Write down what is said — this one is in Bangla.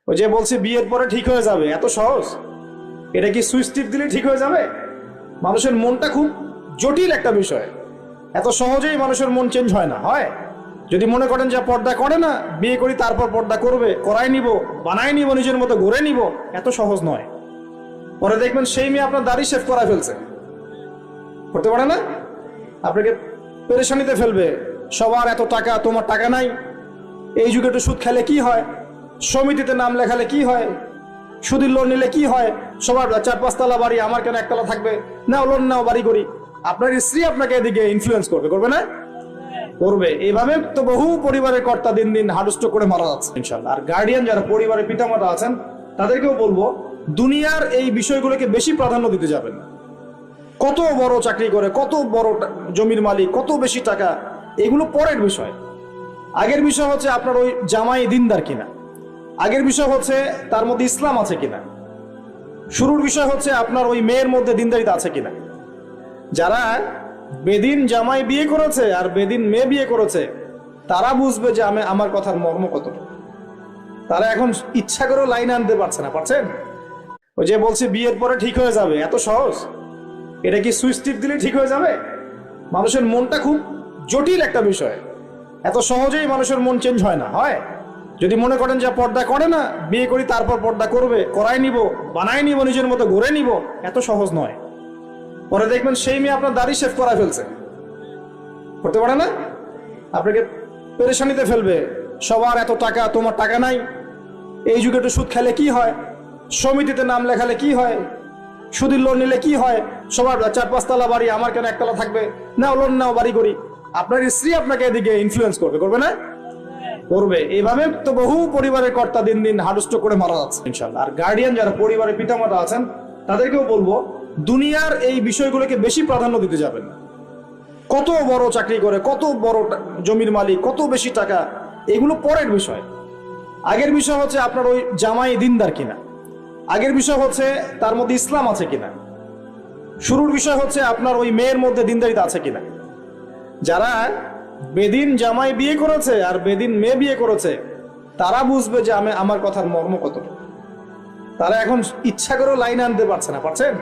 ওই যে বলছে বিয়ের পরে ঠিক হয়ে যাবে, এত সহজ? এটা কি সুইচ টিপ দিলে ঠিক হয়ে যাবে? মানুষের মনটা খুব জটিল একটা বিষয়। এত সহজেই মানুষের মন চেঞ্জ হয় না। হয় যদি মনে করেন যে পর্দা করে না, বিয়ে করি তারপর পর্দা করবে, করাই নিব, বানাই নিব, নিজের মতো গড়ে নিব, এত সহজ নয়। পরে দেখবেন সেই মেয়ে আপনার দাড়ি শেভ করা ফেলছে, করতে পারে না, আপনাকে পেরেশানিতে ফেলবে। সবার এত টাকা, তোমার টাকা নাই। এই যুগে একটু সুদ খেলে কি হয়, সমিতিতে নাম লেখালে কি হয়, সুদের লোন নিলে কি হয়, সবার 4-5 তলা বাড়ি, আমার কেন একতলা থাকবে, নাও লোন নাও বাড়ি করি। আপনার স্ত্রী আপনাকে এদিকে ইনফ্লুয়েন্স করবে, করবে না? করবে। এইভাবে তো বহু পরিবারের কর্তা দিন দিন হার্টস্ট্রোক করে মারা যাচ্ছে ইনশাল্লাহ। আর গার্ডিয়ান যারা পরিবারের পিতামাতা আছেন তাদেরকেও বলবো, দুনিয়ার এই বিষয়গুলোকে বেশি প্রাধান্য দিতে যাবেন না। কত বড় চাকরি করে, কত বড় জমির মালিক, কত বেশি টাকা, এগুলো পরের বিষয়। আগের বিষয় হচ্ছে আপনার ওই জামাই দিনদার কিনা, আগের বিষয় হচ্ছে তার মধ্যে ইসলাম আছে কিনা, শুরুর বিষয় হচ্ছে আপনার ওই মেয়ের মধ্যে দিনদারিতা আছে কিনা। যারা বেদিন জামাই বিয়ে করেছে আর বেদিন মেয়ে বিয়ে করেছে, তারা বুঝবে যে আমার কথার মর্ম কত। তারা এখন ইচ্ছা করেও লাইন আনতে পারছে না। পারছেন? ওই যে বলছে বিয়ের পরে ঠিক হয়ে যাবে, এত সহজ? এটা কি সুইচ টিপ দিলে ঠিক হয়ে যাবে? মানুষের মনটা খুব জটিল একটা বিষয়। এত সহজেই মানুষের মন চেঞ্জ হয় না। হয় যদি মনে করেন যে পর্দা করে না, বিয়ে করি তারপর পর্দা করবে, করাই নিব, বানাই নিব, নিজের মতো গড়ে নিব, এত সহজ নয়। পরে দেখবেন সেই মেয়ে আপনার দাড়ি শেভ করা ফেলছে, করতে পারে না, আপনাকে পেরেশানিতে ফেলবে। সবার এত টাকা, তোমার টাকা নাই। এই যুগে একটু সুদ খেলে কি হয়, সমিতিতে নাম লেখালে কি হয়, সুদের লোন নিলে কি হয়, সবার 4-5 তলা বাড়ি, আমার কেন একতলা থাকবে, নাও লোন নাও বাড়ি করি। আপনার স্ত্রী আপনাকে এদিকে ইনফ্লুয়েন্স করবে, করবে না? করবে। এইভাবে তো বহু পরিবারের কর্তা দিন দিন হার্টস্ট্রোক করে মারা যাচ্ছে ইনশাল্লাহ। আর গার্ডিয়ান যারা পরিবারের পিতামাতা আছেন তাদেরকেও বলবো, দুনিয়ার এই বিষয়গুলোকে বেশি প্রাধান্য দিতে যাবেন না। কত বড় চাকরি করে, কত বড় জমির মালিক, কত বেশি টাকা, এগুলো পরের বিষয়। আগের বিষয় হচ্ছে আপনার ওই জামাই দিনদার কিনা, আগের বিষয় হচ্ছে তার মধ্যে ইসলাম আছে কিনা, শুরুর বিষয় হচ্ছে আপনার ওই মেয়ের মধ্যে দিনদারিতা আছে কিনা। যারা বেদিন জামাই বিয়ে করেছে আর বেদিন মেয়ে বিয়ে করেছে, তারা বুঝবে যে আমার কথার মর্ম কত। তারা এখন ইচ্ছা করেও লাইন আনতে পারছে না। পারছেন?